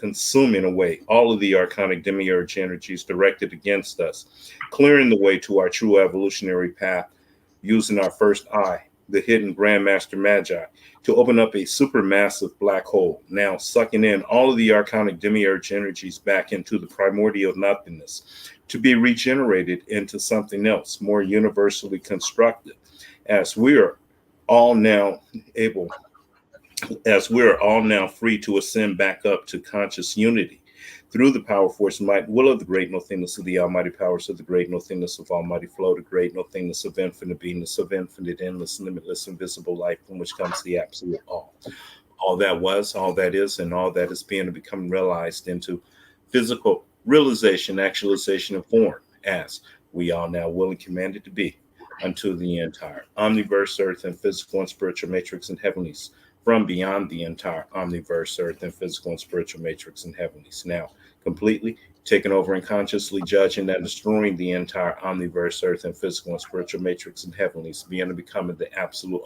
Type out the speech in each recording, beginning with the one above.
consuming away all of the archonic demiurge energies directed against us, clearing the way to our true evolutionary path using our first eye, the hidden Grandmaster Magi, to open up a supermassive black hole, now sucking in all of the archonic demiurge energies back into the primordial nothingness, to be regenerated into something else more universally constructed, as we are all now able, as we are all now free to ascend back up to conscious unity through the power, force, might, will of the great nothingness of the almighty powers of the great nothingness of almighty flow, the great nothingness of infinite beingness, of infinite, endless, limitless, invisible life, from which comes the absolute all. All that was, all that is, and all that is being to become realized into physical realization, actualization, and form, as we are now willing commanded to be, unto the entire omniverse, earth, and physical and spiritual matrix and heavenlies, from beyond the entire omniverse, earth, and physical and spiritual matrix and heavenlies, now completely taking over and consciously judging and destroying the entire omniverse, earth, and physical and spiritual matrix and heavenlies, being and becoming the absolute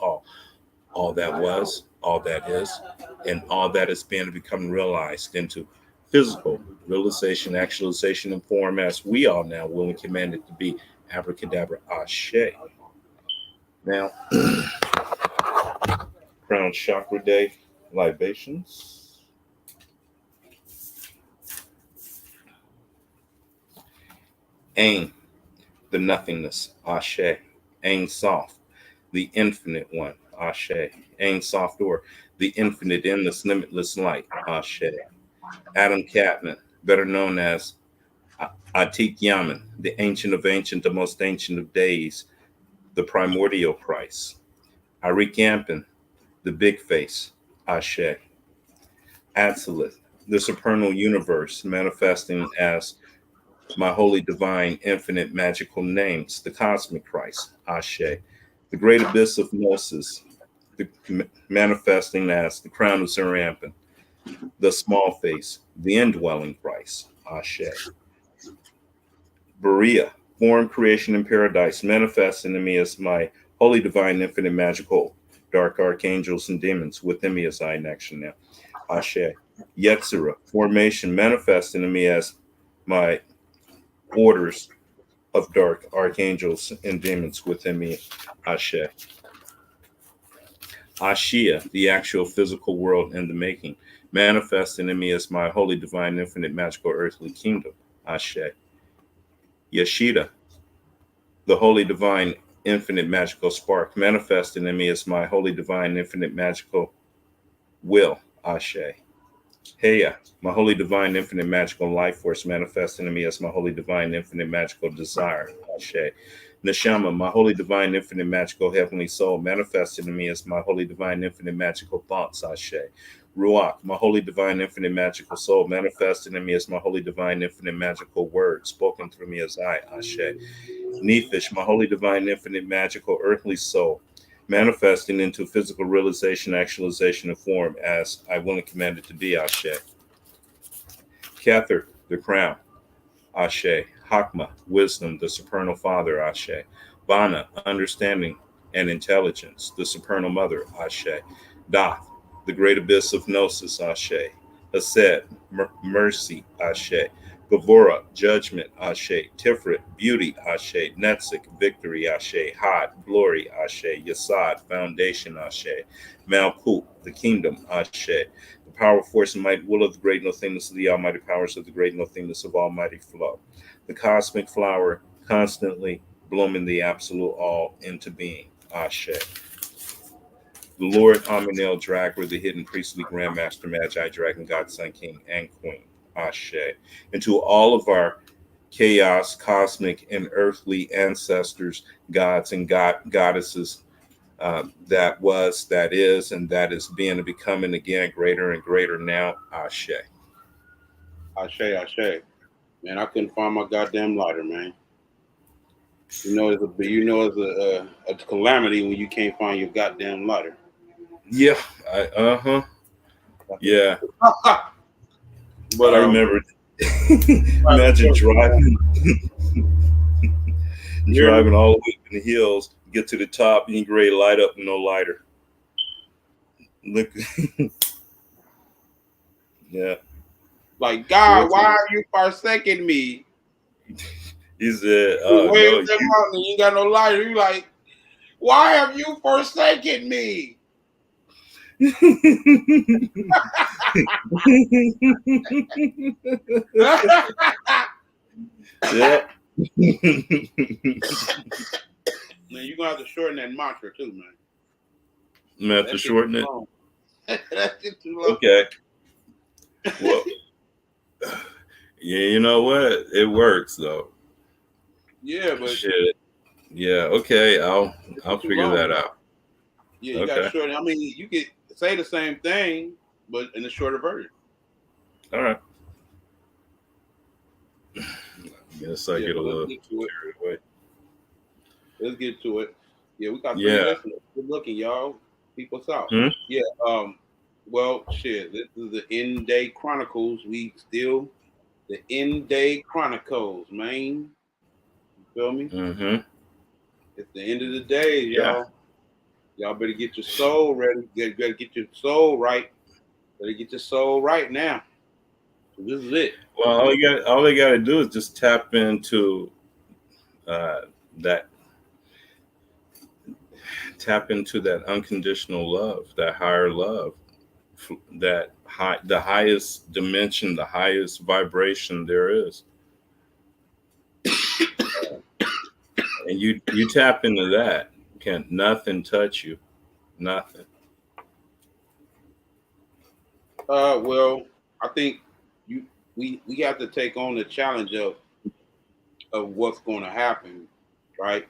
all that was, all that is, and all that is being to become realized into physical realization, actualization, and form, as we are now willing commanded to be. Abracadabra, ashe. Now, crown chakra day libations. Ain, the nothingness, ashe. Ain soft, the infinite one, ashe. Ain soft, or the infinite, endless, limitless light, ashe. Adam Catman, better known as Atik Yaman, the ancient of ancient, the most ancient of days, the primordial Christ. Arik Yampin, the big face, Ashe. Atsilith, the supernal universe, manifesting as my holy, divine, infinite, magical names, the cosmic Christ, Ashe. The great abyss of Gnosis, manifesting as the crown of Zerampin, the small face, the indwelling Christ, Ashe. Berea, form, creation, and paradise, manifesting in me as my holy, divine, infinite, magical, dark archangels and demons within me as I in action now. Ashe. Yetzirah, formation, manifesting in me as my orders of dark archangels and demons within me. Ashe. Ashia, the actual physical world in the making, manifesting in me as my holy, divine, infinite, magical, earthly kingdom. Ashe. Yeshida, the holy, divine, infinite, magical spark, manifesting in me as my holy, divine, infinite, magical will. Ashe. Heya, my holy, divine, infinite, magical life force, manifesting in me as my holy, divine, infinite, magical desire. Ashe. Neshama, my holy, divine, infinite, magical, heavenly soul, manifesting in me as my holy, divine, infinite, magical thoughts. Ashe. Ruach, my holy, divine, infinite, magical soul, manifesting in me as my holy, divine, infinite, magical word, spoken through me as I. Ashe. Nephish, my holy, divine, infinite, magical, earthly soul, manifesting into physical realization, actualization, and form, as I will and commanded to be. Ashe. Kether, the crown. Ashe. Hakma, wisdom, the supernal father. Ashe. Vana, understanding and intelligence, the supernal mother. Ashe. Dath, the great abyss of gnosis. Ashe. Hased, mercy. Ashe. Gavora, judgment, Ashe. Tiferet, beauty, Ashe. Netzik, victory, Ashe. Had, glory, Ashe. Yasad, foundation, Ashe. Malkut, the kingdom, Ashe. The power, force, and might, will of the great nothingness of the almighty powers of the great nothingness of almighty flow. The cosmic flower, constantly blooming the absolute all into being, Ashe. The Lord Amunel Dragler, the hidden priestly grandmaster, magi, dragon, god, son, king, and queen. Ashe. And to all of our chaos, cosmic, and earthly ancestors, gods, and goddesses, that was, that is, and that is being and becoming again greater and greater now. Ashe. Ashe. Man, I couldn't find my goddamn lighter, man. It's a calamity when you can't find your goddamn lighter. Yeah. Yeah. But I remember. Imagine driving all the way up in the hills, get to the top, and you get ready to light up and no lighter. Look. Yeah. Like, God, why are you forsaking me? He said, You wave no, that mountain, you ain't got no light. You like, why have you forsaken me? Yeah. Man, you're gonna have to shorten that mantra too, man. I'm gonna have to shorten it. That's too long. Okay. Well, yeah, you know what? It works though. Yeah, but Shit. Yeah. Okay. I'll figure that out. Yeah, you got to Okay. shorten. I mean, you could say the same thing, but in a shorter version. All right. Guess I get a little Let's get to it. carried away. Let's get to it. Yeah, we got 3 Yeah. listeners. Good looking, y'all. People out. Hmm? Yeah. Well, shit. This is the End Day Chronicles. We still the End Day Chronicles, man. You feel me? Mm-hmm. It's the end of the day, Yeah. y'all. Y'all better get your soul ready. You better get your soul right. Better get your soul right now. So this is it. Well, all they got to do is just tap into that unconditional love, that higher love, the highest dimension, the highest vibration there is. And you tap into that, can't nothing touch you, nothing. Well, I think we have to take on the challenge of what's going to happen, right?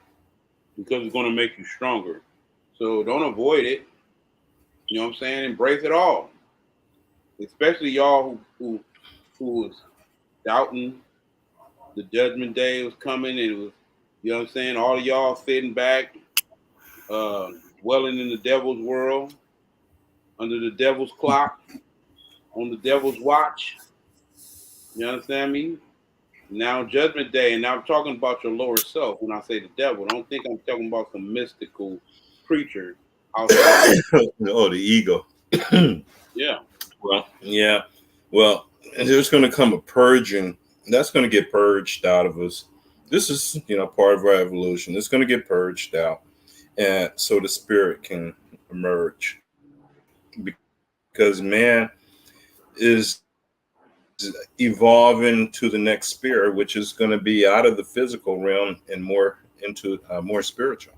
Because it's going to make you stronger. So don't avoid it. You know what I'm saying? Embrace it all. Especially y'all who was doubting the judgment day was coming, and it was, you know what I'm saying? All of y'all sitting back, dwelling in the devil's world, under the devil's clock, on the devil's watch. You understand me? Now judgment day, and now I'm talking about your lower self. When I say the devil, don't think I'm talking about some mystical creature outside. Oh, the ego. Yeah. Well, yeah. Well, and there's going to come a purging. That's going to get purged out of us. This is, part of our evolution. It's going to get purged out, and so the spirit can emerge. Because man is evolving to the next spirit, which is going to be out of the physical realm and more into more spiritual.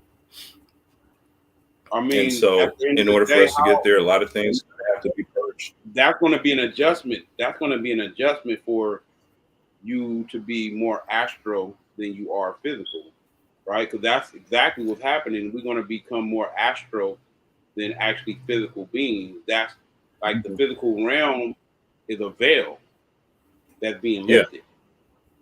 I mean, and so, in order for us to get there, a lot of things have to be purged. That's going to be an adjustment. That's going to be an adjustment for you to be more astral than you are physical, right? Because that's exactly what's happening. We're going to become more astral than actually physical beings. That's like the physical realm is a veil that's being lifted.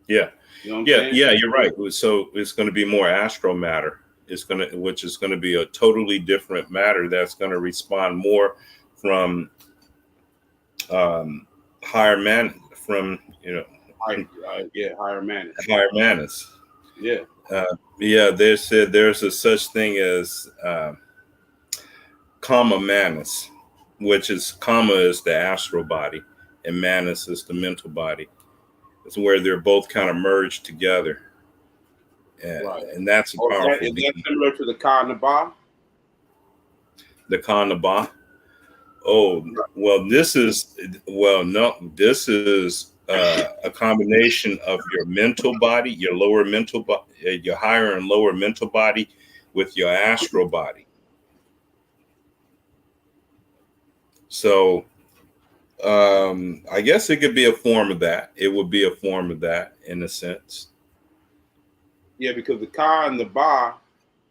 Yeah. You know what I'm saying? Yeah, you're right. So it's going to be more astral matter. Which is going to be a totally different matter that's going to respond more from higher man, from higher manas. Higher manas. Yeah. They said there's a such thing as karma manas, which is karma is the astral body, and manas is the mental body. It's where they're both kind of merged together. And that's a powerful. Is that similar to the Ka Naba? The Ka Naba? Oh, well, this is a combination of your mental body, your lower mental body, your higher and lower mental body with your astral body. So I guess it could be a form of that. It would be a form of that in a sense. Yeah, because the Ka and the Ba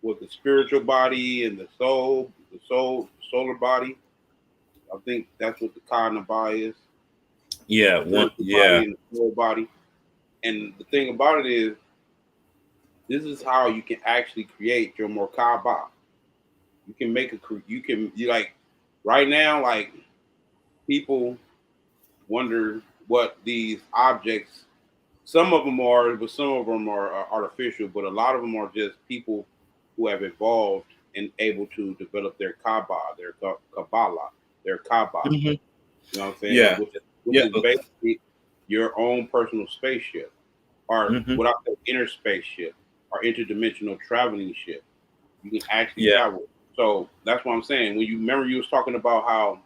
was the spiritual body and the solar body. I think that's what the Ka and the Ba is. Yeah, Body and the soul body. And the thing about it is, this is how you can actually create your Merkaba. You can make right now, like people wonder what these objects. Some of them are, but some of them are artificial. But a lot of them are just people who have evolved and able to develop their Kaaba, their Kabbalah, their Kaaba. Mm-hmm. You know what I'm saying? Yeah. Which is basically your own personal spaceship, or Hmm. what I call inner spaceship, or interdimensional traveling ship. You can actually Yeah. travel. So that's what I'm saying. When you remember, you was talking about how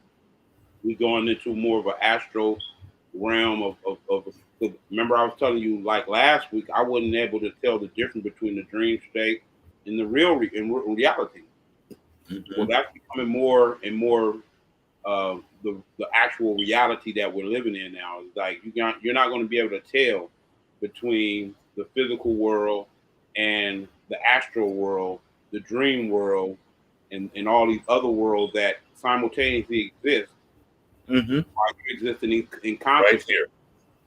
we going into more of an astral realm of remember I was telling you like last week I wasn't able to tell the difference between the dream state and the reality. Well, Hmm. that's becoming more and more the actual reality that we're living in now. It's like you're not going to be able to tell between the physical world and the astral world, the dream world, and all these other worlds that simultaneously exist Hmm. while you exist in Right consciousness. here.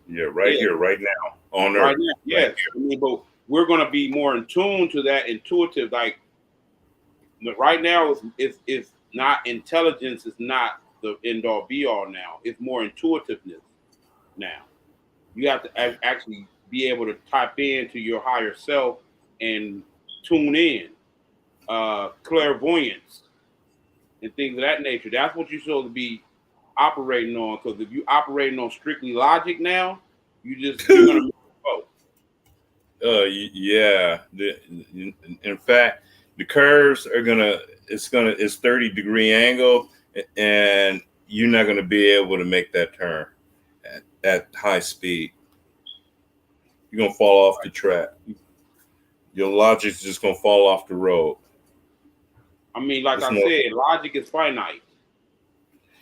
Yeah, right Yeah, here, right now, on right Earth, now. right Yes, I mean, but we're going to be more in tune to that intuitive. Like right now, it's not intelligence. Is not the end all be all. Now it's more intuitiveness. Now you have to actually be able to tap into your higher self and tune in, clairvoyance and things of that nature. That's what you're supposed to be operating on. Because if you're operating on strictly logic now, you're here. gonna miss the boat. Yeah. In fact, the curves are it's 30-degree angle, and you're not gonna be able to make that turn at high speed. You're gonna fall off the track. Your logic's just gonna fall off the road. I mean, like It's I more, said, logic is finite.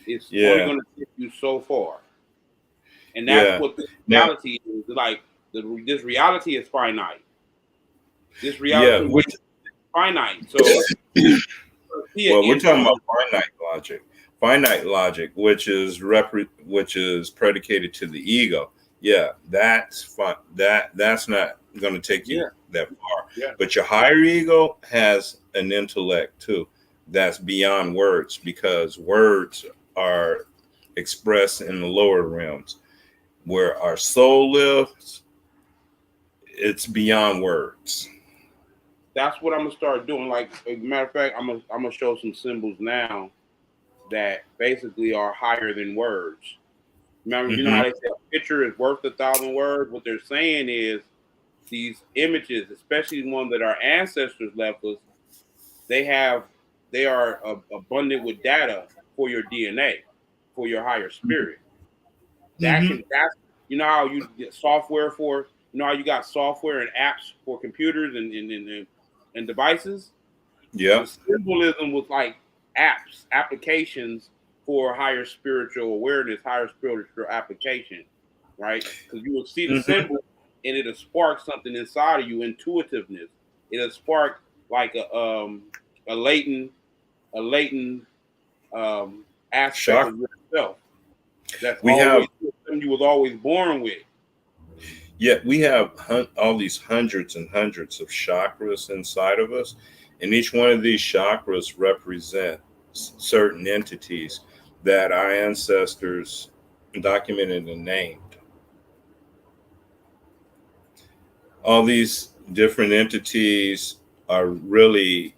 It's only yeah, going to take you so far, and that's yeah. what this Now, reality is. Like this reality is finite. This yeah, reality is finite. So see an well, we're talking about infinite. finite logic, which is predicated to the ego. Yeah, that's fine. That's not going to take you Yeah, that far. yeah. But your higher ego has an intellect too, that's beyond words, because words are expressed in the lower realms. Where our soul lives, it's beyond words. That's what I'm gonna start doing. Like, as a matter of fact, I'm gonna show some symbols now that basically are higher than words. Remember, you know Hmm. how they say a picture is worth 1,000 words. What they're saying is these images, especially the ones that our ancestors left us, they have they are abundant with data for your DNA, for your higher spirit. Hmm. That's you know how you get software for you know how you got software and apps for computers and devices. Yeah. The symbolism was like applications for higher spiritual awareness, higher spiritual application, right? Because you will see the Hmm. symbol and it'll spark something inside of you, intuitiveness. It'll spark like a latent a latent aspect Shock. of yourself that's We have always something you was always born with. Yet we have all these hundreds and hundreds of chakras inside of us, and each one of these chakras represent certain entities that our ancestors documented and named. All these different entities are really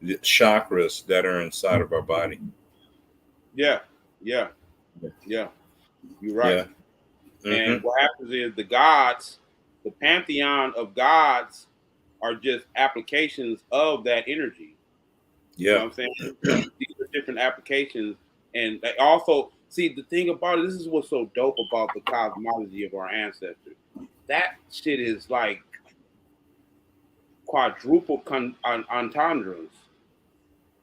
the chakras that are inside of our body. Yeah, yeah, yeah. You're right. Yeah. And Hmm. what happens is the gods, the pantheon of gods, are just applications of that energy. You know Yeah. what I'm saying? These are different applications, and they also see the thing about it. This is what's so dope about the cosmology of our ancestors. That shit is like quadruple entendres.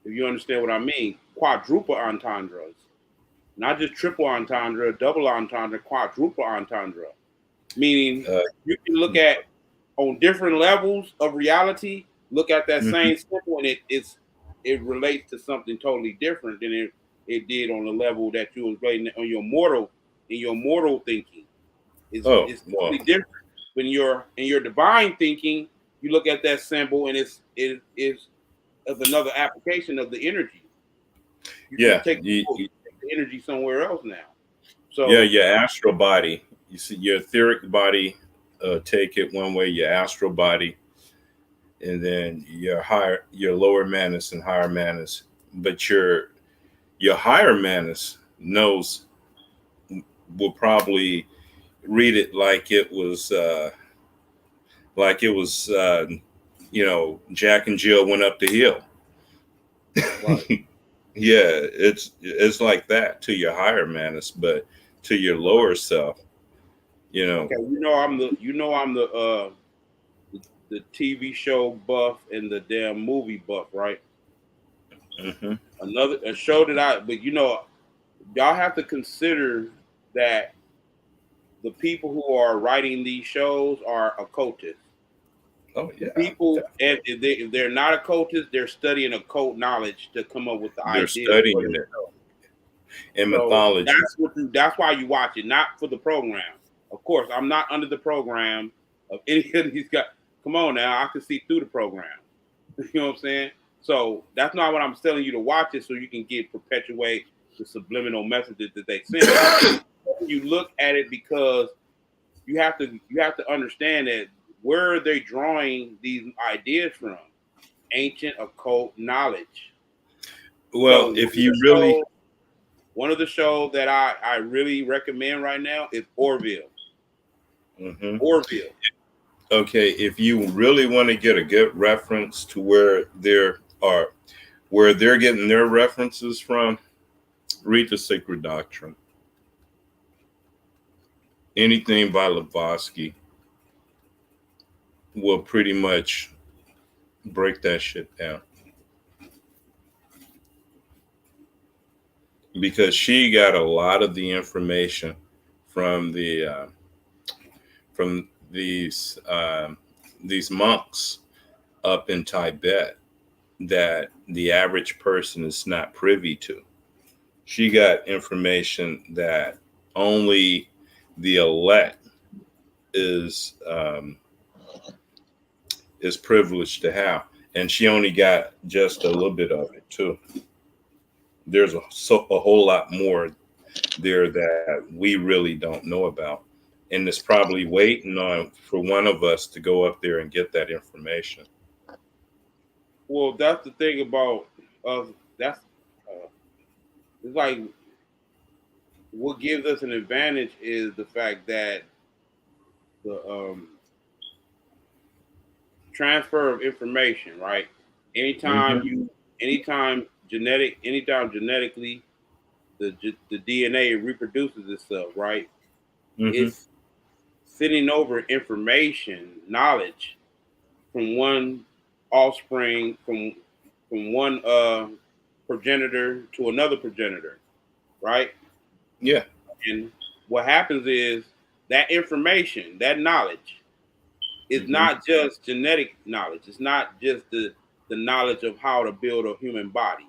If you understand what I mean, quadruple entendres, not just triple entendre, double entendre, quadruple entendre. Meaning, Uh, you can look at on different levels of reality. Look at that mhm. same symbol, and it relates to something totally different than it did on the level that you was relating on your mortal thinking. Oh, It's well, totally different. When you're in your divine thinking, you look at that symbol, and it is of another application of the energy. You can yeah. take the energy somewhere else now. Yeah, So your astral body. You see, your etheric body, take it one way. Your astral body, and then your lower manus and higher manus. But your higher manus knows will probably read it like it was Jack and Jill went up the hill. Right. Yeah, it's like that to your higher manners, but to your lower self, Okay, I'm the TV show buff and the damn movie buff, right? hmm Another a show but y'all have to consider that the people who are writing these shows are occultists. oh The yeah, people, and if they're not occultists, they're studying occult knowledge to come up with the they're ideas for studying this it show. in So mythology. that's why you watch it, not for the program. Of course, I'm not under the program of any of these guys. Come on now, I can see through the program. You know what I'm saying? So that's not what I'm telling you to watch it so you can perpetuate the subliminal messages that they send. You look at it because you have to understand that where are they drawing these ideas from? Ancient occult knowledge. Well, So if you really one of the shows that I really recommend right now is Orville. mhm. Orville. Okay, if you really want to get a good reference to where they're getting their references from, read the Sacred Doctrine. Anything by Blavatsky will pretty much break that shit down because she got a lot of the information from from these monks up in Tibet that the average person is not privy to. She got information that only the elect is privileged to have, and she only got just a little bit of it too. There's a whole lot more there that we really don't know about, and it's probably waiting on for one of us to go up there and get that information. Well, that's the thing about us. That's it's like what gives us an advantage is the fact that the transfer of information, right? Anytime hmm you, anytime genetically, the DNA reproduces itself, right? hmm It's sending over information, knowledge from one offspring, from one progenitor to another progenitor, right? Yeah. And what happens is that information, that knowledge, is hmm not just genetic knowledge. It's not just the knowledge of how to build a human body.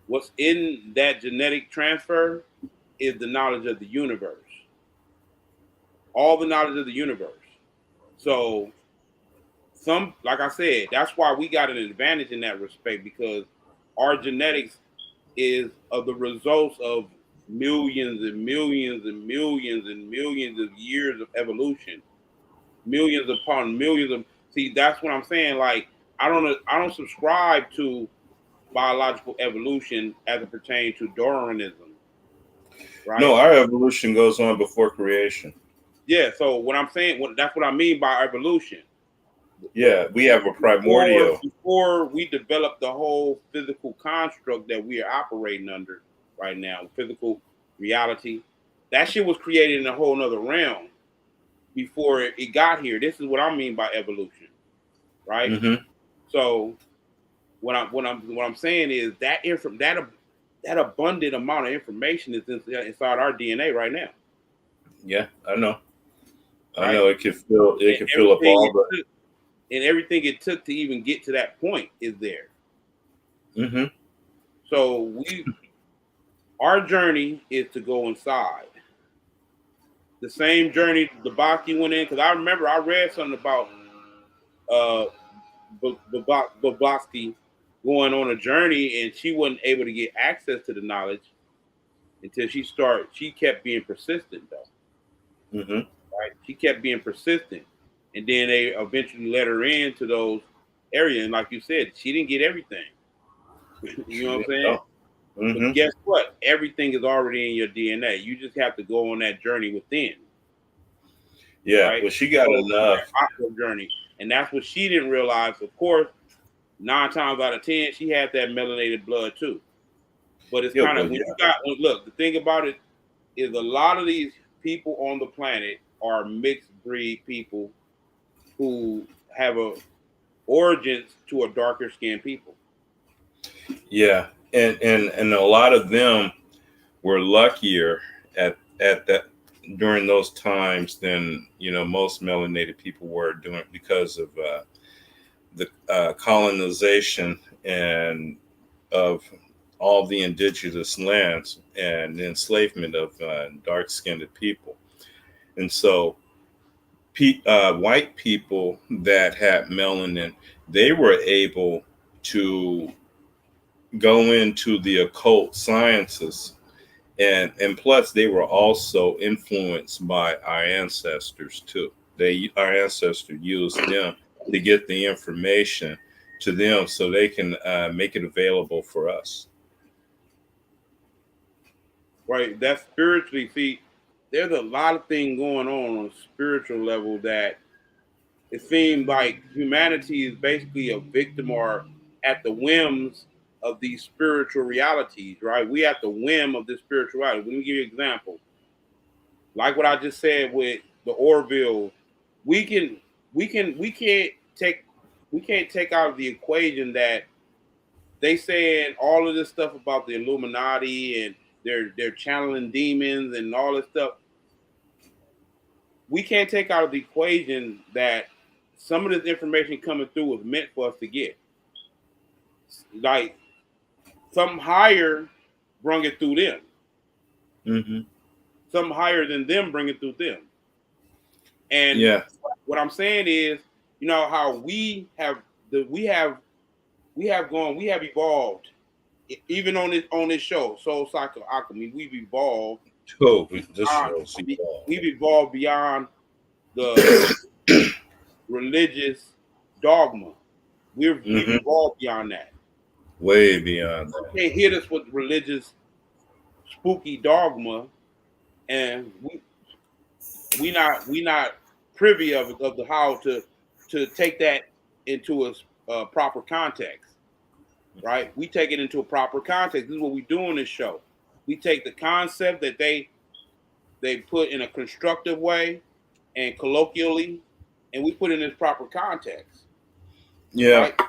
What's in that genetic transfer is the knowledge of the universe, all the knowledge of the universe. So, like I said, that's why we got an advantage in that respect because our genetics is of the results of millions and millions and millions and millions of years of evolution, millions upon millions of. See, that's what I'm saying. Like, I don't subscribe to biological evolution as it pertains to Darwinism, No, right? our evolution goes on before creation. Yeah. So what I'm saying, that's what I mean by evolution. Yeah, we have a before primordial. before we develop the whole physical construct that we are operating under right now, physical reality, that shit was created in a whole nother realm before it got here. This is what I mean by evolution, right? hmm So what I'm saying is that abundant amount of information is inside our DNA right now, Yeah, I know. I right? know it And can fill up all the. everything it took to even get to that point is there. hmm So our journey is to go inside. The same journey the Baki went in, because I remember I read something about uh Blavatsky going on a journey and she wasn't able to get access to the knowledge until she kept being persistent though. hmm Right? She kept being persistent. And then they eventually let her into those areas. And like you said, she didn't get everything. You know what I'm saying? Oh. But hmm guess what? Everything is already in your DNA. You just have to go on that journey within. Yeah, right? well, she got So, enough. aqua journey, and that's what she didn't realize. Of course, 9 times out of 10, she had that melanated blood too. But it's Yeah, kind of well, when yeah, you got look. The thing about it is, a lot of these people on the planet are mixed breed people who have a origins to a darker skinned people. yeah, and a lot of them were luckier at that during those times than most melanated people were doing because of the colonization and of all the indigenous lands and the enslavement of dark-skinned people. And so white people that had melanin, they were able to go into the occult sciences, and plus they were also influenced by our ancestors too. Our ancestors used them to get the information to them so they can make it available for us. Right? That's spiritually. See, there's a lot of things going on a spiritual level that it seems like humanity is basically a victim or at the whims of these spiritual realities, right? We at the whim of this spirituality. Let me give you an example. Like what I just said with the Orville, we can we can't take out of the equation that they saying all of this stuff about the Illuminati and they're channeling demons and all this stuff. We can't take out of the equation that some of this information coming through was meant for us to get. Like something higher brung it through them. Hmm. Something higher than them bring it through them. And Yeah. what I'm saying is, you know how we have evolved even on this show, Soul Cycle Alchemy. We've evolved. Oh, this Uh, shows we've evolved beyond the religious dogma. We've hmm evolved beyond that. way beyond You that. can't hit us with religious spooky dogma, and we not privy of the how to take that into a proper context, right? We take it into a proper context. This is what we do on this show. We take the concept that they put in a constructive way and colloquially, and we put it in its proper context, Yeah. right?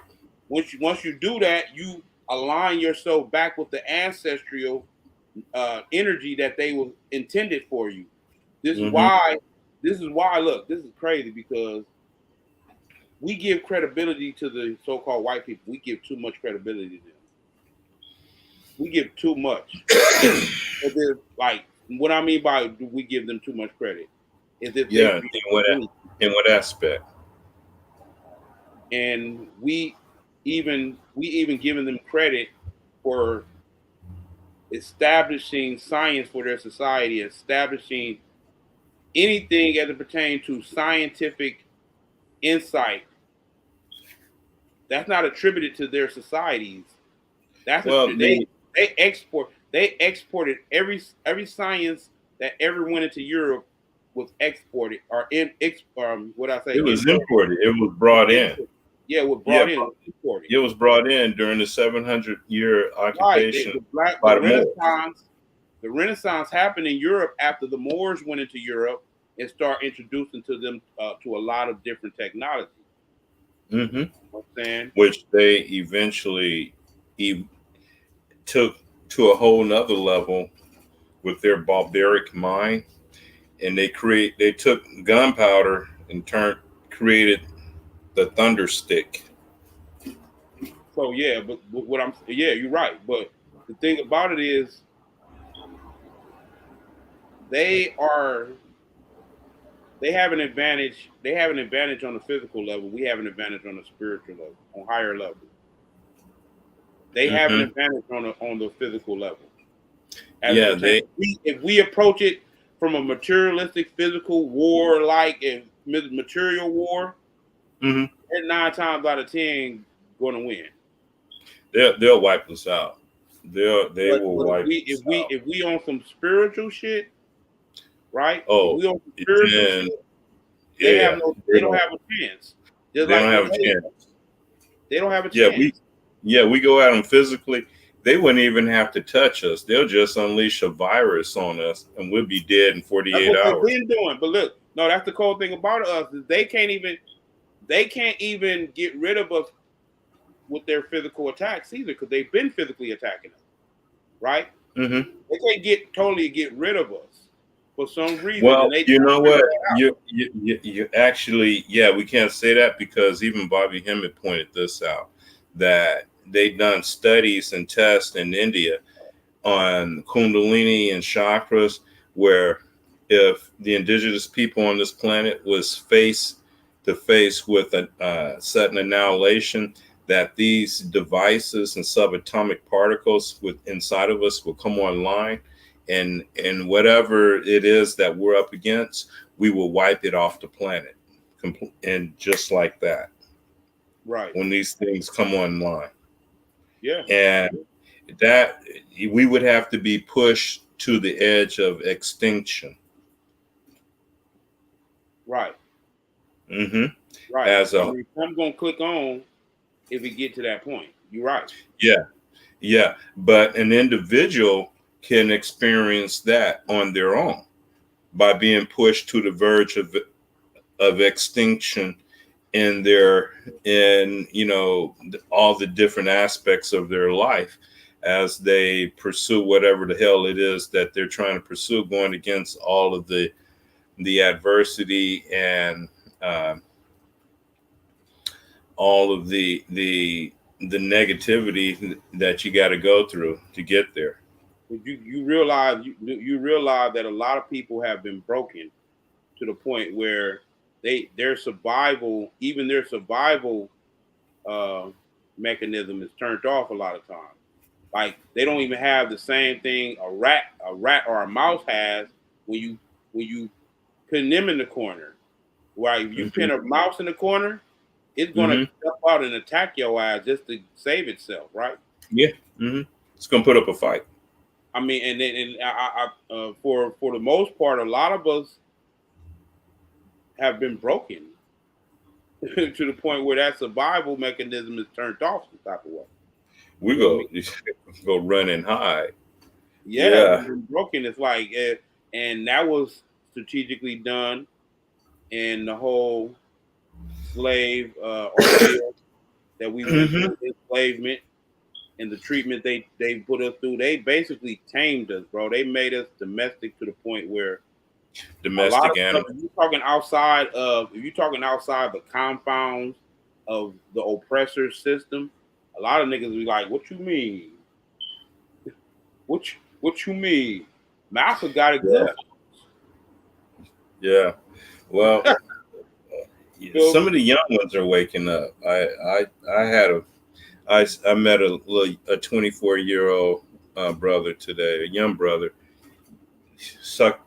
Once you do that, you align yourself back with the ancestral energy that they were intended for you. This is hmm why. This is why. Look, this is crazy because we give credibility to the so-called white people. We give too much credibility to them. We give too much. Like what I mean by do we give them too much credit is if they Yeah. create In what aspect? and we even giving them credit for establishing science for their society, establishing anything as it pertains to scientific insight that's not attributed to their societies. That's a Well, they exported every science that ever went into Europe was exported or what I say it was imported. imported. It was It was brought in. imported. Yeah, it was Yeah, brought in, it was imported. it was brought in during the 700-year Right. occupation The by the Moors. Renaissance happened in Europe after the Moors went into Europe and start introducing to them to a lot of different technology. hmm You know what I'm saying? Which they eventually took to a whole nother level with their barbaric mind, and they took gunpowder and created the thunder stick. So yeah, but what I'm yeah, you're right. But the thing about it is they are they have an advantage. They have an advantage on the physical level. We have an advantage on the spiritual level, on higher levels. They have an hmm advantage on the physical level. As it Yeah, pertains, if we approach it from a materialistic, physical war like and material war, hmm they're 9 times out of 10 going to win. they'll wipe us out. They will But wipe us out. if we on some spiritual shit, right? If Oh, we on some spiritual then shit, they Yeah, have no, they they don't don't. have a chance. Just They like don't the have a Ravens, chance. they don't have a Yeah, chance. we go at them physically. They wouldn't even have to touch us. They'll just unleash a virus on us, and we'll be dead in That's 48 what they've hours. been doing. But look, no, that's the cool thing about us is they can't even get rid of us with their physical attacks either because they've been physically attacking us, right? Mm-hmm. They can't totally get rid of us for some reason, Well, and they you trying to know figure what? that out. You actually, yeah, we can't say that because even Bobby Hemmett pointed this out that they've done studies and tests in India on Kundalini and chakras, where if the indigenous people on this planet was face to face with a sudden annihilation, that these devices and subatomic particles with inside of us will come online, and whatever it is that we're up against, we will wipe it off the planet, and just like that, Right. when these things come online, Yeah. and that we would have to be pushed to the edge of extinction. Right. Hmm. Right. As I a mean, I'm gonna click on if we get to that point. You're right. Yeah, yeah, but an individual can experience that on their own by being pushed to the verge of extinction in their in all the different aspects of their life as they pursue whatever the hell it is that they're trying to pursue, going against all of the adversity and uh, all of the negativity that you got to go through to get there. But you realize that a lot of people have been broken to the point where their survival, even their survival uh, mechanism is turned off a lot of times. Like they don't even have the same thing a rat or a mouse has when you pin them in the corner. Right? If you Hmm. pin a mouse in the corner, it's gonna Hmm. jump out and attack your ass just to save itself, right? Yeah. Hmm. It's gonna put up a fight. I mean, and then for the most part, a lot of us have been broken to the point where that survival mechanism is turned off some type of way. We You know what I mean? go go run and hide. Yeah, we've Yeah. been broken. It's like, and that was strategically done in the whole slave ordeal that we went Hmm. through, enslavement, and the treatment they put us through. They basically tamed us, bro. They made us domestic to the point where a lot Domestic of stuff. animal. If you're talking outside the confines of the oppressor system, a lot of niggas be like, "What you mean? What you mean?" Malcolm got it good. Yeah. Yeah. Well, Feel some me? of the young ones are waking up. I had I met a 24-year-old brother today, a young brother.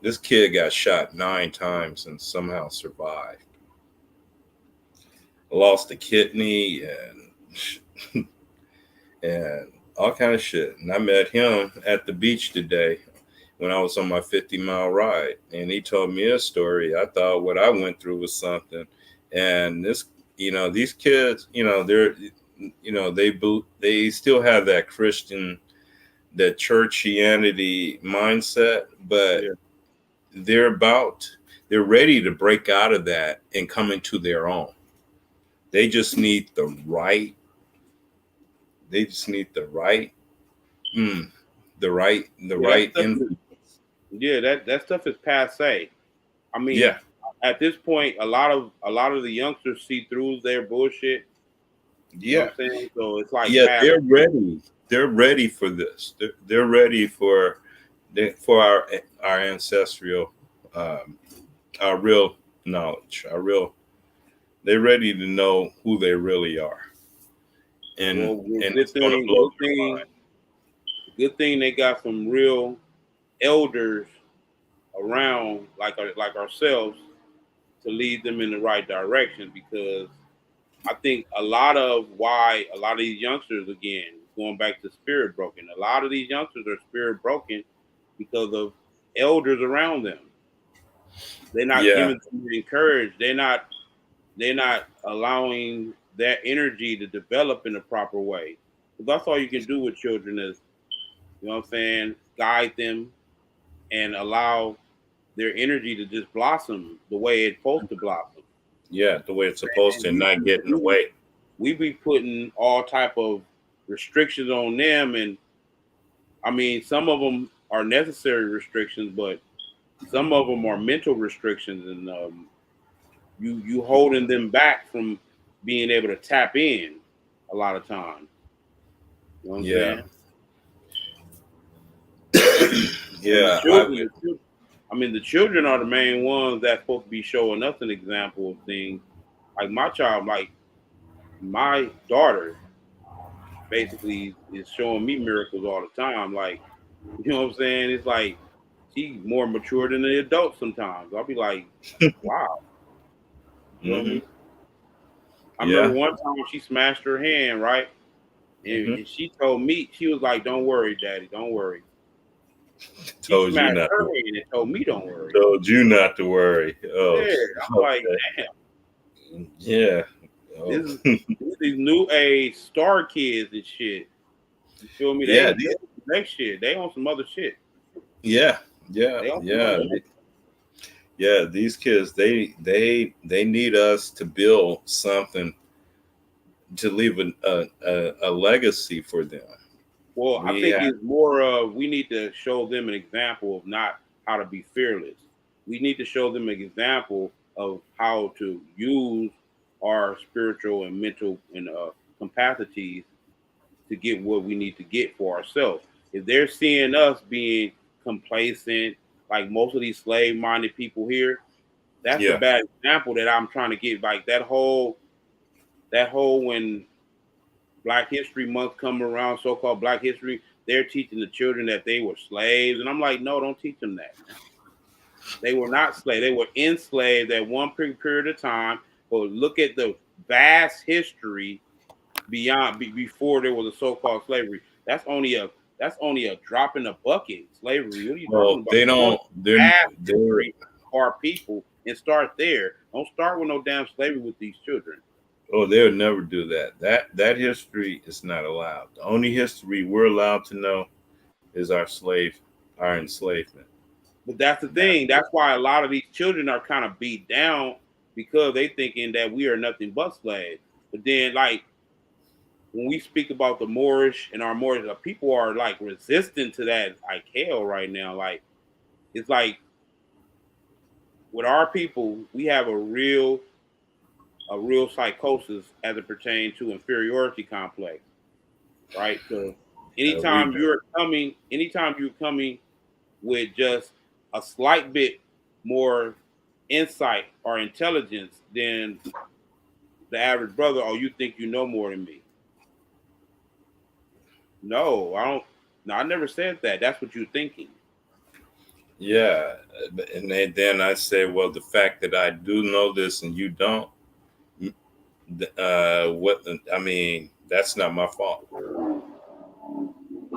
This kid got shot 9 times and somehow survived. Lost a kidney and all kind of shit. And I met him at the beach today when I was on my 50-mile ride, and he told me a story. I thought what I went through was something, and these kids, they still have that Christian, that churchianity mindset, but Yeah. they're about they're ready to break out of that and come into their own. They just need the right. They just need the right. Mm, the Yeah, that right stuff is, influence. yeah, that stuff is passe. I mean, Yeah, at this point, a lot of the youngsters see through their bullshit. You know yeah, what I'm saying? So it's like yeah. past. They're ready. They're ready for this. They're ready for our ancestral, um, our real knowledge, our real. They're ready to know who they really are, and Well, it's going to blow their mind. good thing they got some real elders around, like ourselves, to lead them in the right direction. Because I think a lot of these youngsters, again, going back to spirit broken, a lot of these youngsters are spirit broken because of elders around them. They're not Yeah, giving them the encourage. They're not allowing that energy to develop in the proper way. But that's all you can do with children is, you know what I'm saying, guide them and allow their energy to just blossom the way it's supposed to blossom. yeah, the way it's supposed to, And and not get in the way. we be putting all type of restrictions on them, and I mean some of them are necessary restrictions, but some of them are mental restrictions, and you holding them back from being able to tap in a lot of times. You know what I'm Yeah, saying? And the yeah. children, I mean, the children are the main ones that's supposed to be showing us an example of things. Like my child, like my daughter, basically is showing me miracles all the time. Like, you know what I'm saying? It's like she's more mature than the adults sometimes. I'll be like, wow. You feel Hmm. me? I remember Yeah. one time she smashed her hand, right? Hmm. And she told me, she was like, don't worry, daddy, don't worry. She Told you smashed not her to. hand and told me, don't worry. Told you not to worry. Oh, Yeah, I'm like, okay. damn, Yeah. this Oh. is these new age star kids and shit. You feel me? Yeah. They next shit. They on some other shit. Yeah. Yeah. They on some Yeah. other shit. Yeah. These kids, they need us to build something to leave a legacy for them. Well, I We think have. it's more of we need to show them an example of not how to be fearless. We need to show them an example of how to use our spiritual and mental and capacities to get what we need to get for ourselves. If they're seeing us being complacent, like most of these slave-minded people here, that's the Yeah. bad example that I'm trying to get. Like that whole when Black History Month come around, so-called Black History, they're teaching the children that they were slaves, and I'm like, no, don't teach them that. They were not slaves; they were enslaved at one period of time. But look at the vast history before there was a so-called slavery. That's only a drop in the bucket. Slavery. What are you talking Well, about? they You want don't. vast They're. history of our people and start there. Don't start with no damn slavery with these children. Oh, they would never do that. That history is not allowed. The only history we're allowed to know is our enslavement. But that's the That's thing. That's why a lot of these children are kind of beat down because they thinking that we are nothing but slaves. But then, like when we speak about the Moorish and our Moorish, people are like resistant to that like hell right now. Like it's like with our people, we have a real psychosis as it pertains to inferiority complex, right? Because we anytime you're coming with just a slight bit more insight or intelligence than the average brother, or you think you know more than me. No, I don't. No, I never said that. That's what you're thinking. yeah, and then I say, well, the fact that I do know this and you don't, what I mean, that's not my fault.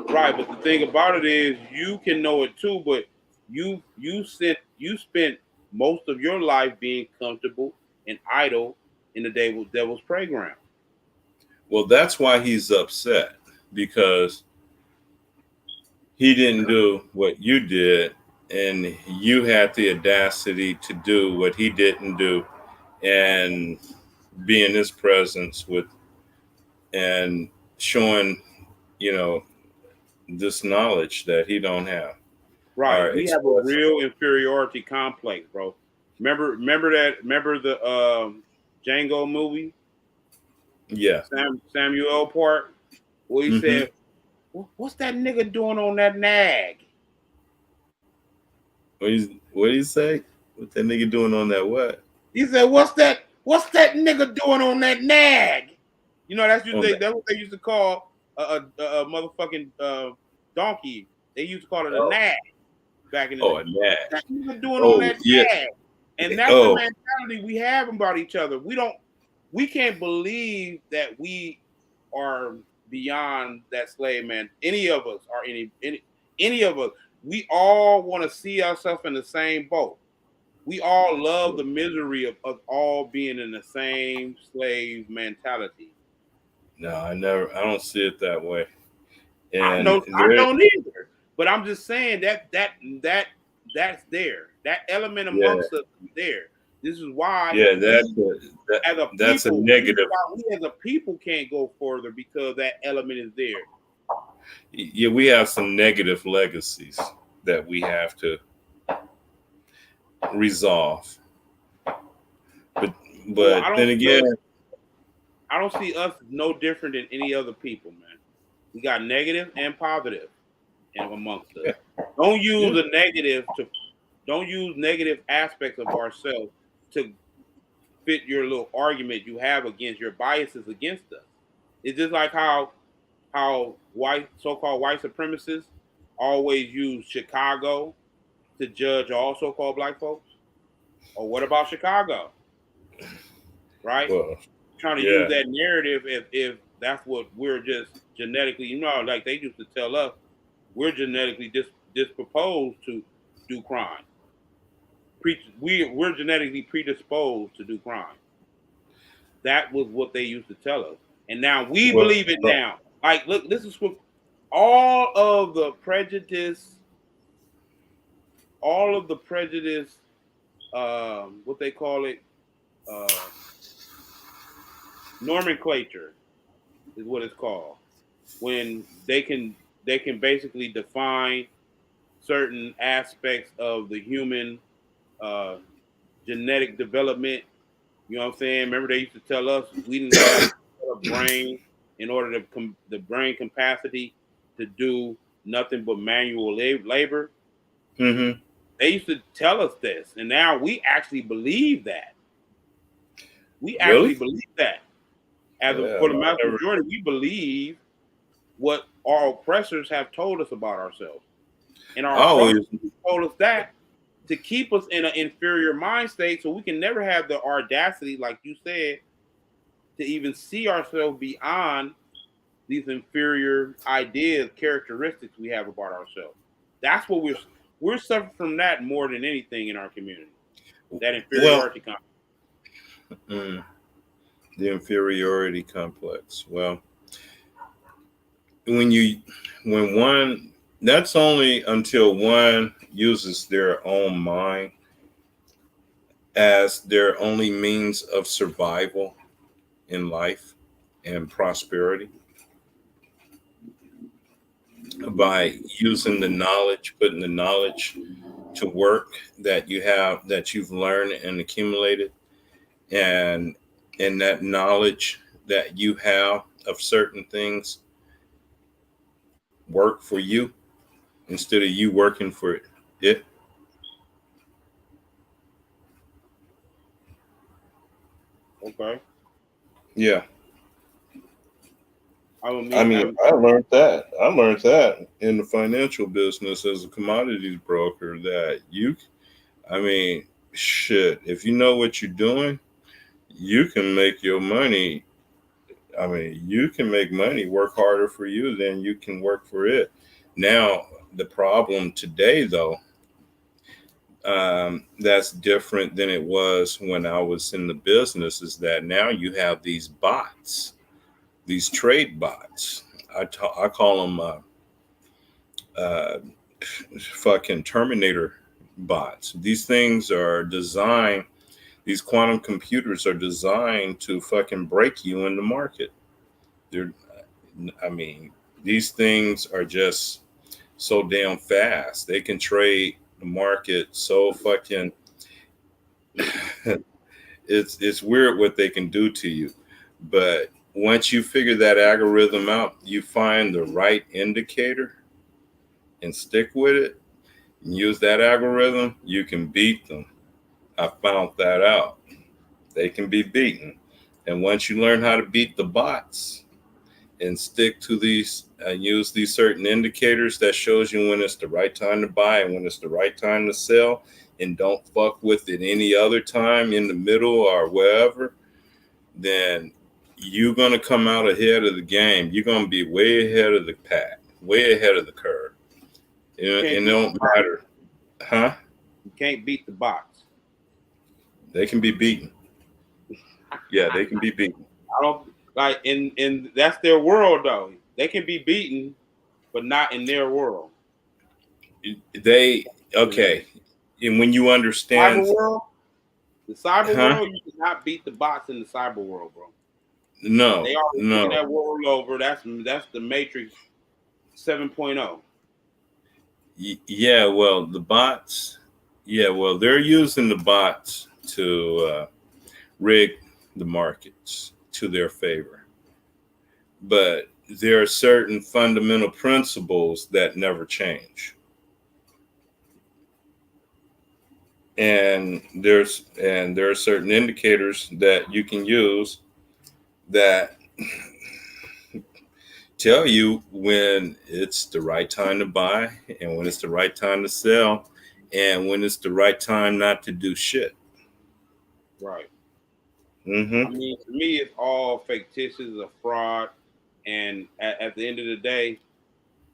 Right, but the thing about it is you can know it too, but you spent most of your life being comfortable and idle in the devil's playground. Well, that's why he's upset because he didn't do what you did, and you had the audacity to do what he didn't do, and be in his presence with and showing, you know, this knowledge that he don't have or Right. We have a expressing. real inferiority complex, bro. Remember the Django movie, Yeah. Samuel Part, where he Hmm. said, "What's that nigga doing on that nag?" What do you say? What that nigga doing on that what? He said, What's that nigga doing on that nag?" You know, On that? that's what they used to call a motherfucking donkey. They used to call it a Oh, nag back in the day. oh, a nag. What's that nigga doing on Oh, that yeah. nag? And that's the Oh, mentality we have about each other. We can't believe that we are beyond that slave man. Any of us any of us. We all want to see ourselves in the same boat. We all love the misery of all being in the same slave mentality. No, I don't see it that way. I And know I don't either. But I'm just saying that's there. That element yeah, amongst us is there. This is why yeah, as a that's a people, negative. we as a people can't go further because that element is there. Yeah, we have some negative legacies that we have to resolve. But Well, but then again, I don't see us no different than any other people, man. We got negative and positive in amongst us. yeah, Don't use yeah. a negative to don't use negative aspects of ourselves to fit your little argument you have against your biases against us. It's just like how white so-called white supremacists always use Chicago to judge all so-called black folks. Or what about Chicago? Right? Well, Trying to use yeah. that narrative if that's what we're just genetically, like they used to tell us, we're genetically disproposed to do crime. We're genetically predisposed to do crime. That was what they used to tell us, and now we Well, believe it now. Like, look, this is what all of the prejudice, all of the prejudice, what they call it, uh, nomenclature is what it's called. When they can basically define certain aspects of the human uh, genetic development. You know what I'm saying? Remember they used to tell us we didn't have a brain in order to the brain capacity to do nothing but manual labor. mm-hmm. They used to tell us this, and now we actually believe that. We actually Really? believe that. Yeah, For the no, mass I never. majority, we believe what our oppressors have told us about ourselves. And I our always, oppressors told us that to keep us in an inferior mind state so we can never have the audacity, like you said, to even see ourselves beyond these inferior ideas, characteristics we have about ourselves. That's what we're suffering from that more than anything in our community. That well, inferiority complex. mm, the inferiority complex. Well, when you, when one, that's only until one uses their own mind as their only means of survival in life and prosperity by using the knowledge, putting the knowledge to work that you have, that you've learned and accumulated, and that knowledge that you have of certain things work for you instead of you working for it. Okay. Yeah. I mean, I I learned that in the financial business as a commodities broker that I mean, shit, if you know what you're doing, you can make your money. I mean, you can make money work harder for you than you can work for it. Now, the problem today, though, that's different than it was when I was in the business, is that now you have these bots, these trade bots. I call them uh, fucking Terminator bots. These things are designed, these quantum computers are designed to fucking break you in the market. They're, I mean, these things are just so damn fast. They can trade the market so fucking it's weird what they can do to you. But once you figure that algorithm out, you find the right indicator and stick with it and use that algorithm, you can beat them. I found that out. They can be beaten. And once you learn how to beat the bots and stick to these and use these certain indicators that shows you when it's the right time to buy and when it's the right time to sell, and don't fuck with it any other time in the middle or wherever, then you're going to come out ahead of the game. You're going to be way ahead of the pack, way ahead of the curve. And can't it beat don't matter. Huh? you can't beat the box. They can be beaten. Yeah, they can be beaten. I don't like in that's their world though. They can be beaten, but not in their world. They okay. And when you understand, Cyber world, the cyber huh? world, you cannot beat the bots in the cyber world, bro. No, They already taking no. that world over. That's the Matrix 7.0. Yeah, well, the bots. Yeah, well, they're using the bots to rig the markets to their favor. But there are certain fundamental principles that never change. And there are certain indicators that you can use that tell you when it's the right time to buy and when it's the right time to sell and when it's the right time not to do shit. Right. I Mm-hmm. mean, to me, it's all fictitious, a fraud, and at the end of the day,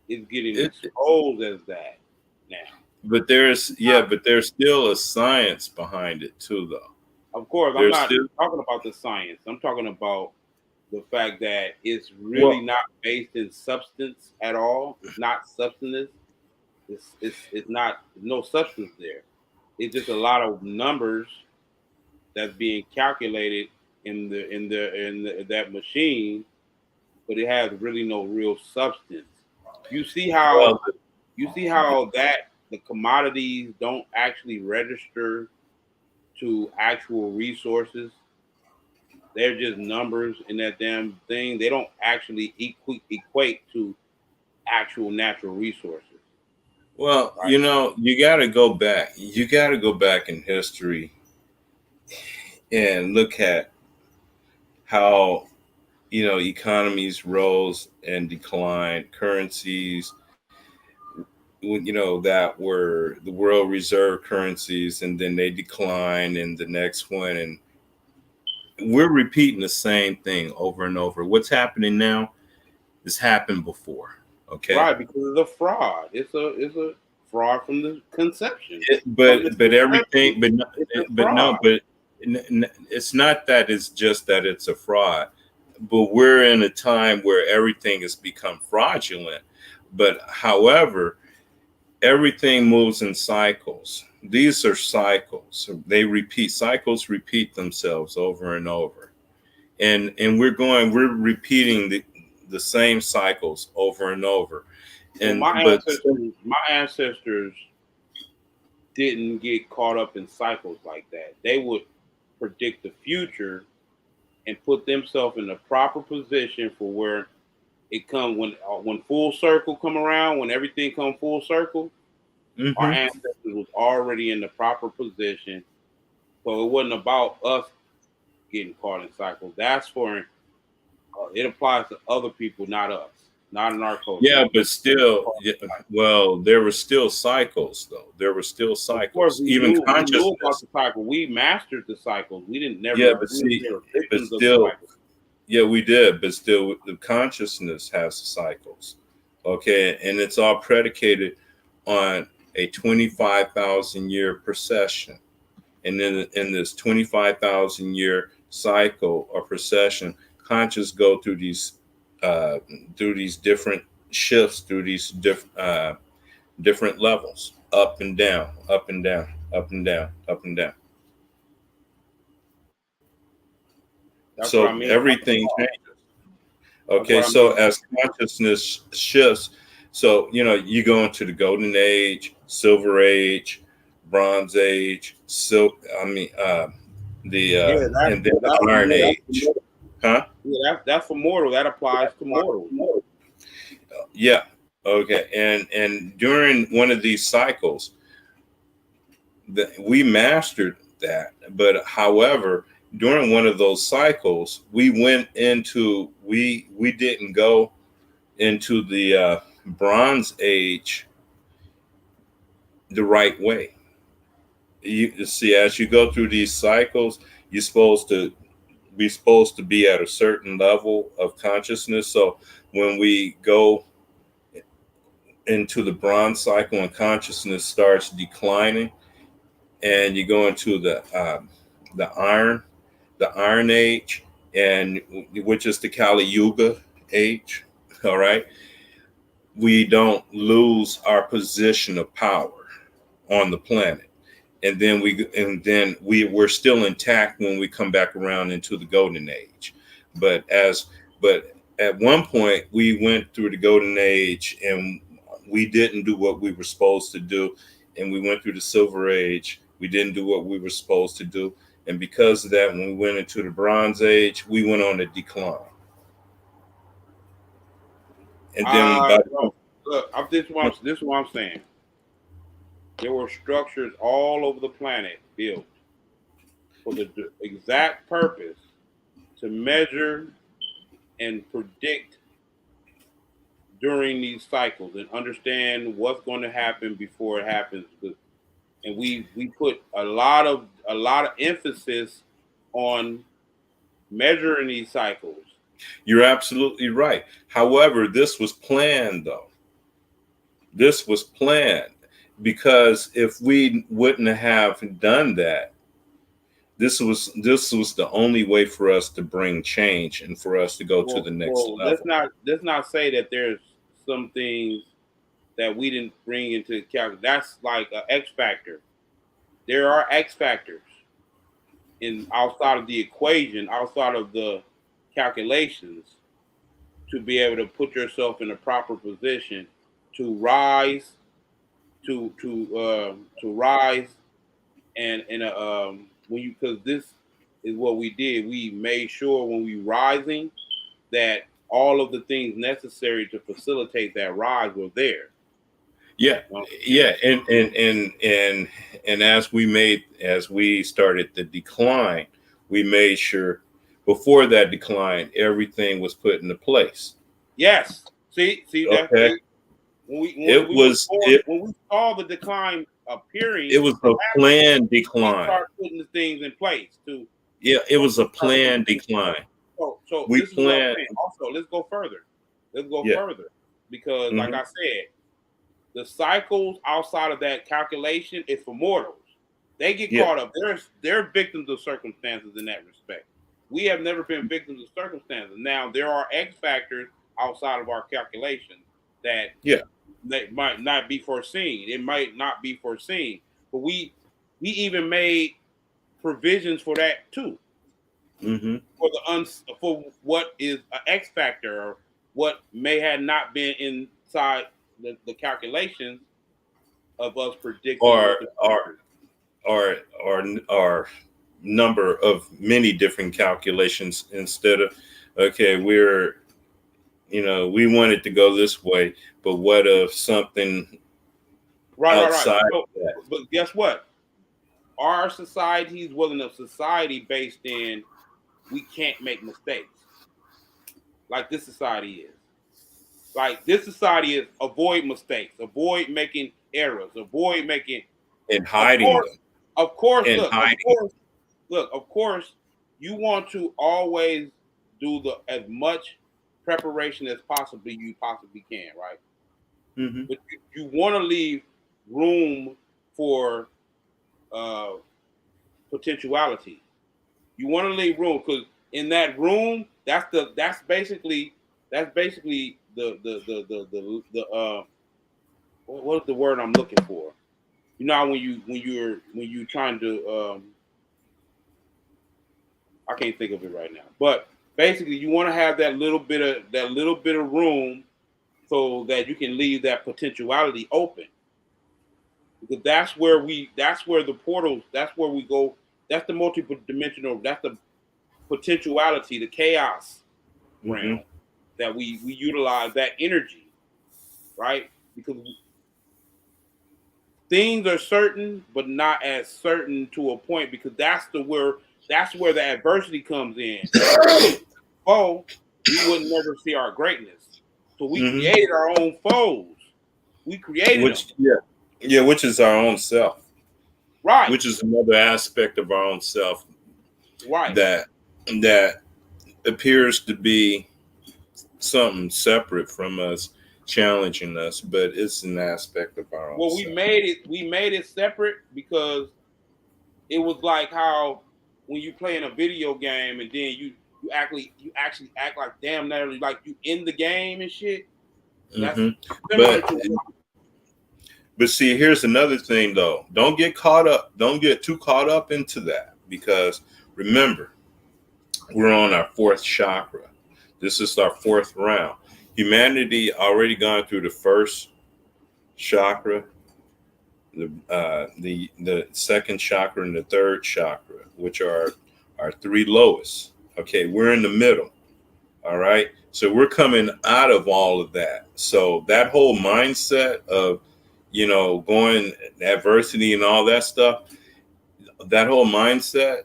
it's getting It, exposed as that now. but there's still a science behind it too, though. Of course, I'm There's not still talking about the science. I'm talking about the fact that it's really well, not based in substance at all. It's not substance. It's not no substance there. It's just a lot of numbers that's being calculated in that machine, but it has really no real substance. You see how well, you see how that the commodities don't actually register to actual resources. They're just numbers in that damn thing. They don't actually equate to actual natural resources. well, Right. you got to go back. You got to go back in history and look at how economies rose and declined, currencies that were the world reserve currencies, and then they decline in the next one, and we're repeating the same thing over and over. What's happening now has happened before. Okay. Right, because it's a fraud. It's a fraud from the conception. It, From the but conception, everything but no, it's a but no fraud. but it's not that it's just that it's a fraud, but we're in a time where everything has become fraudulent. But however, everything moves in cycles. These are cycles. They repeat. Cycles repeat themselves over and over. And we're repeating the same cycles over and over. Well, And but my ancestors didn't get caught up in cycles like that. They would predict the future and put themselves in the proper position for where it come when full circle come around, when everything come full circle. Our mhm. ancestors was already in the proper position, so it wasn't about us getting caught in cycles. That's for it applies to other people, not us, not in our culture. Yeah, but still, yeah, well, there were still cycles, though. There were still Of course, cycles, even we knew about consciousness. the cycle. We mastered the cycles. We didn't Yeah, never but we were see, never but victims of the still, cycle. yeah, we did, but still, the consciousness has cycles. Okay, and it's all predicated on a 25,000 year procession, and then in this 25,000 year cycle or procession, conscious go uh, through these different shifts, through these different levels, up and down, up and down, up and down, up and down. That's what I So mean about the everything law. changes. That's what Okay, I mean so about as consciousness shifts, so you go into the golden age, silver age, bronze age, silk. I mean, yeah. and then the iron age, huh? That's for mortal. That applies to mortal. Yeah. Okay, and during one of these cycles, we mastered that. But however, during one of those cycles, we didn't go into the Bronze Age the right way. You see, as you go through these cycles, you're supposed to be at a certain level of consciousness. So when we go into the bronze cycle and consciousness starts declining, and you go into the Iron Age, and which is the Kali Yuga age. All right, we don't lose our position of power on the planet, and then we're still intact when we come back around into the golden age. But at one point we went through the golden age and we didn't do what we were supposed to do, and we went through the silver age, we didn't do what we were supposed to do, and because of that, when we went into the bronze age, we went on a decline. And then No, look, this is what I'm saying. There were structures all over the planet built for the exact purpose to measure and predict during these cycles and understand what's going to happen before it happens. And we put a lot of emphasis on measuring these cycles. you're absolutely right. However, this was planned, though. This was planned because if we wouldn't have done that, this was the only way for us to bring change and for us to go to the next level. Let's not say that there's some things that we didn't bring into account. That's like an X factor. There are X factors outside of the equation, outside of the calculations, to be able to put yourself in a proper position to rise, to rise, and when you, because this is what we did. We made sure when we rising that all of the things necessary to facilitate that rise were there. Yeah, yeah, and as we started the decline, we made sure before that decline everything was put into place. Yes. See that. Okay. When we saw the decline appearing, it was a planned decline. We start putting the things in place to. Yeah, it was a planned decline. So we this planned. Is also, let's go further. Further, because like I said, the cycles outside of that calculation is for mortals. They get caught up. They're victims of circumstances in that respect. We have never been victims of circumstances. Now there are X factors outside of our calculations that might not be foreseen. It might not be foreseen, but we even made provisions for that too. Mm-hmm. For what is an X factor or what may have not been inside the calculations of us predicting or number of many different calculations instead of we wanted to go this way, but what if something outside right. that? But guess what? Our society wasn't a society based in we can't make mistakes like this society is. Like this society is avoid mistakes, avoid making errors, avoid making and hiding. Of course, of course, you want to always do as much preparation as you possibly can, right? Mm-hmm. But you want to leave room for potentiality. You want to leave room because in that room, that's basically the what is the word I'm looking for? You know when you're trying to I can't think of it right now, but basically you want to have that little bit of room so that you can leave that potentiality open, because that's where the portals, that's where we go, that's the multi-dimensional, that's the potentiality, the chaos realm that we utilize that energy, right? Because things are certain, but not as certain to a point, because that's where the adversity comes in. Oh, we would never see our greatness. So we created our own foes. We created them. Yeah, which is our own self. Right. Which is another aspect of our own self. Right. That appears to be something separate from us, challenging us, but it's an aspect of our own. Well, we made it separate because it was like how when you play in a video game and then you actually act like damn nearly like you in the game and shit. That's similar to. But see, here's another thing though. Don't get caught up. Don't get too caught up into that, because remember, we're on our fourth chakra. This is our fourth round. Humanity already gone through the first chakra, the second chakra, and the third chakra, which are our three lowest. Okay, we're in the middle. All right. So we're coming out of all of that. So that whole mindset of, going adversity and all that stuff, that whole mindset,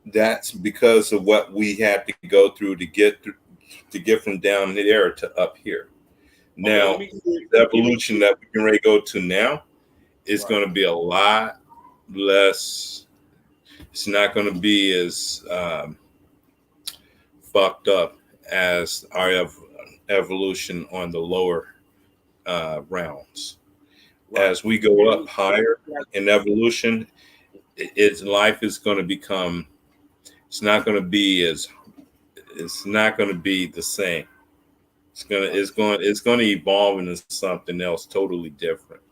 that's because of what we had to go through to get from down there to up here. Now, the evolution that we can really go to now is going to be a lot less. It's not going to be as fucked up as our evolution on the lower rounds. Right. As we go up higher in evolution, its life is going to become. It's not going to be the same. It's going to evolve into something else totally different.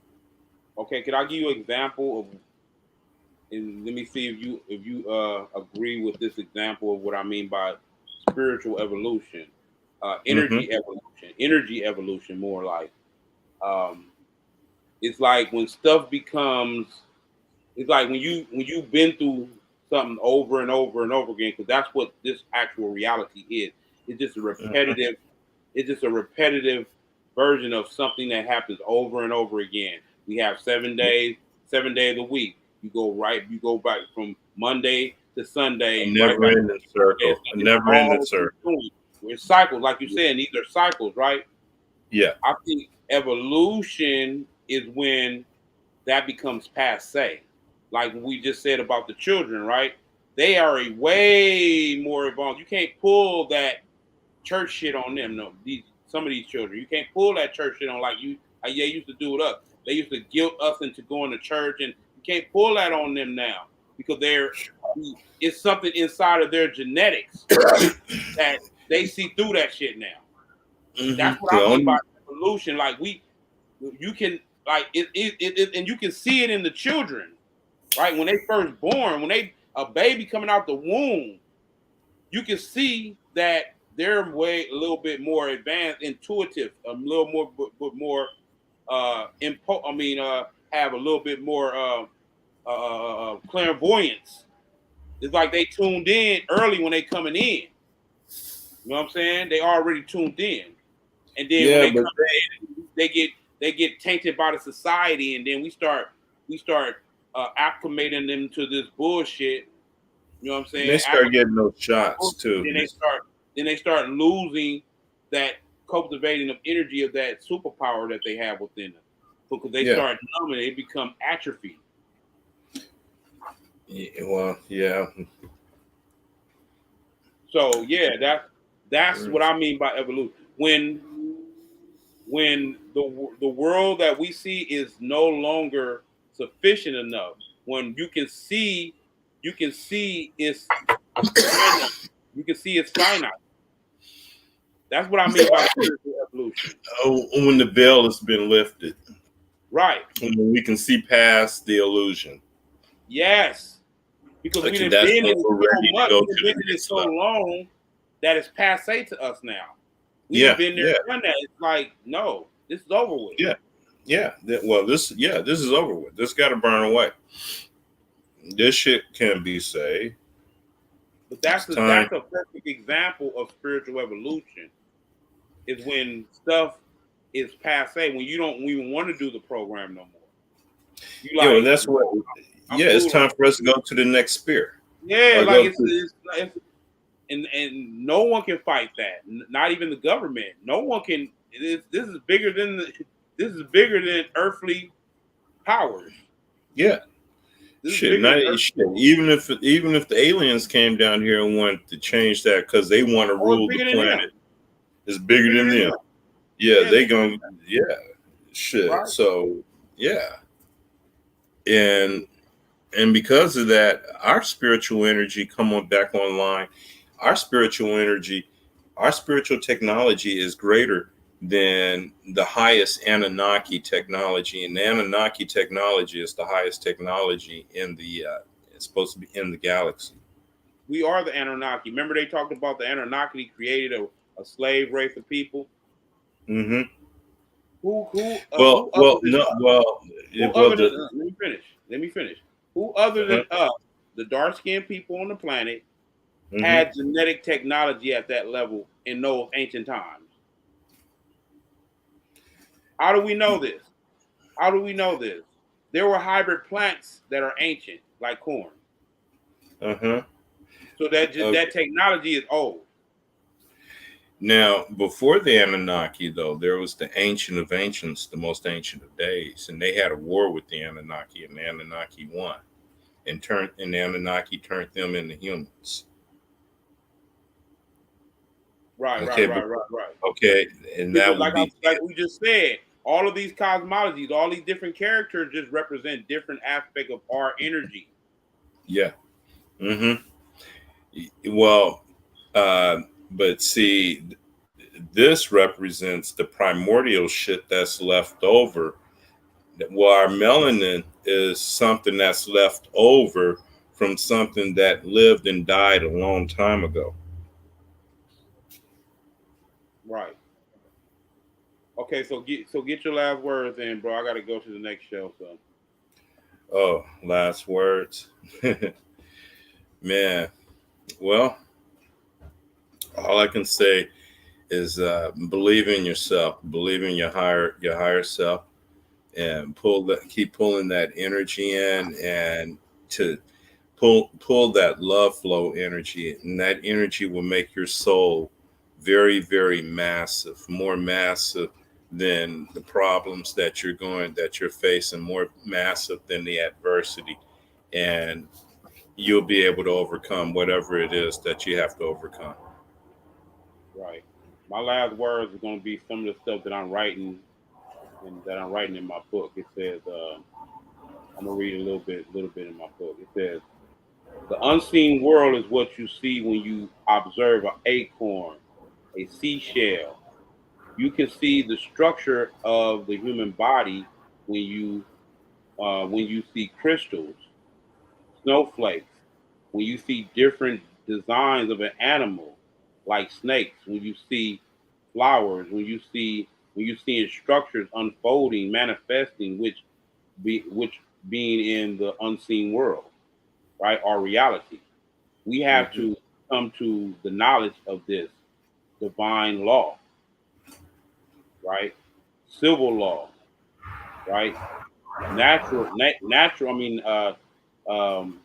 Okay, can I give you an example of? And let me see if you agree with this example of what I mean by spiritual evolution, energy evolution, more like. It's like when stuff becomes. It's like when you've been through something over and over and over again, because that's what this actual reality is. It's just a repetitive. It's just a repetitive version of something that happens over and over again. We have 7 days a week. You go back from Monday to Sunday. Never in the circle. Never in the circle. It's cycles, like you said. These are cycles, right? Yeah. I think evolution is when that becomes passe. Like we just said about the children, right? They are a way more evolved. You can't pull that church shit on them. No, some of these children, you can't pull that church shit on like they used to do it up. They used to guilt us into going to church, and you can't pull that on them now because it's something inside of their genetics that they see through that shit now. Mm-hmm. That's what I mean by evolution. Like you can like it, and you can see it in the children, right? When they first born, a baby coming out the womb, you can see that they're a little bit more advanced, intuitive, a little more have a little bit more clairvoyance. It's like they tuned in early when they coming in. You know what I'm saying? They already tuned in, and then when they come in, they get tainted by the society, and then we start acclimating them to this bullshit. You know what I'm saying? They start getting those shots too. Then they start losing that cultivating of energy of that superpower that they have within them. Because they start numbing, they become atrophy. Yeah, well, yeah. So that's what I mean by evolution. When the world that we see is no longer sufficient enough, when you can see it's finite. You can see it's finite. That's what I mean by spiritual evolution. Oh, when the veil has been lifted. Right. When we can see past the illusion. Yes. Because we've been in it so much, we've been in it so long that it's passe to us now. We've been there, done that. It's like, no, this is over with. Yeah. Yeah. Well, this is over with. This got to burn away. This shit can be saved. But that's a perfect example of spiritual evolution. Is when stuff is passe, when you don't even want to do the program no more. That's what. It's time for us to go to the next sphere. Yeah, like and no one can fight that. Not even the government. No one can. This is bigger than earthly powers. Yeah. Shit. Even if the aliens came down here and wanted to change that because they want to rule the planet, it's bigger than them. Yeah, they gonna. Yeah. Shit. Right. So yeah, and And because of that, our spiritual energy come on back online. Our spiritual energy, our spiritual technology is greater than the highest Anunnaki technology. And the Anunnaki technology is the highest technology in the it's supposed to be in the galaxy. We are the Anunnaki. Remember they talked about the Anunnaki created a slave race of people? Mm-hmm. Who Well, other well, than no, us? well, Who well, other than let me finish. Let me finish. Who other than us, the dark-skinned people on the planet, had genetic technology at that level in those ancient times? How do we know this? How do we know this? There were hybrid plants that are ancient, like corn. uh-huh. So that Okay. that technology is old. Now, before the Anunnaki, though, there was the Ancient of Ancients, the most ancient of days, and they had a war with the Anunnaki, and the Anunnaki won, and the Anunnaki turned them into humans. Right, Okay, right, right, right, right. okay, and Because that would be like we just said, all of these cosmologies, all these different characters just represent different aspects of our energy. yeah. Mm-hmm. Well, but see, this represents the primordial shit that's left over. Well, our melanin is something that's left over from something that lived and died a long time ago. Right. Okay, so get your last words in, bro. I gotta go to the next show. So Oh, last words. Man, well, all I can say is believe in yourself, believe in your higher self, and keep pulling that energy in, and to pull that love flow energy, and that energy will make your soul very, very massive, more massive than the problems that you're facing, more massive than the adversity, and you'll be able to overcome whatever it is that you have to overcome. right. My last words are gonna be some of the stuff that I'm writing and that I'm writing in my book. It says, I'm gonna read a little bit in my book. It says, the unseen world is what you see when you observe an acorn, a seashell. You can see the structure of the human body when you see crystals, snowflakes, when you see different designs of an animal, like snakes, when you see flowers, when you see structures unfolding, manifesting, which being in the unseen world, right? Our reality. We have Hmm. to come to the knowledge of this divine law, right? Civil law, right? Natural. I mean, um,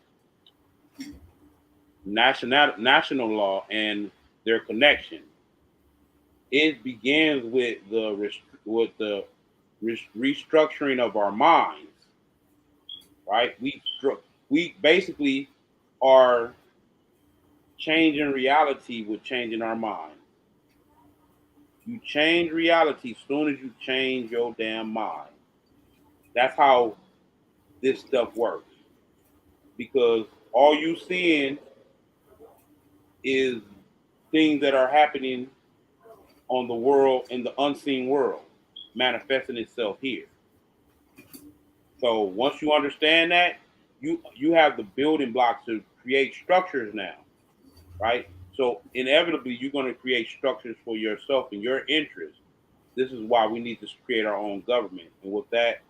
national law and their connection. It begins with the restructuring of our minds, right? We basically are changing reality with changing our mind. You change reality as soon as you change your damn mind. That's how this stuff works. Because all you seeing is things that are happening on the world in the unseen world, manifesting itself here. So once you understand that, you have the building blocks to create structures now, right? So inevitably you're going to create structures for yourself and your interests. This is why we need to create our own government. And with that,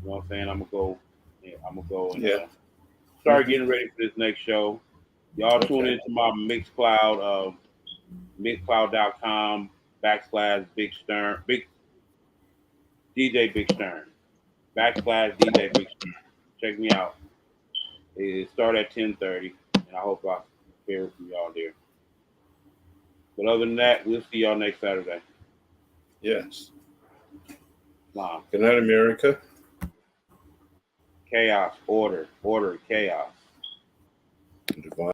you know what I'm saying? I'm gonna go and Yeah. start Hmm. getting ready for this next show. Y'all tune Okay. into my mixcloud.com backslash Big Stern, Big DJ Big Stern, backslash DJ Big Stern. Check me out. It start at 10:30, and I hope I hear from y'all there. But other than that, we'll see y'all next Saturday. Yes. Nah, Good night, America. chaos, order, chaos. Divine.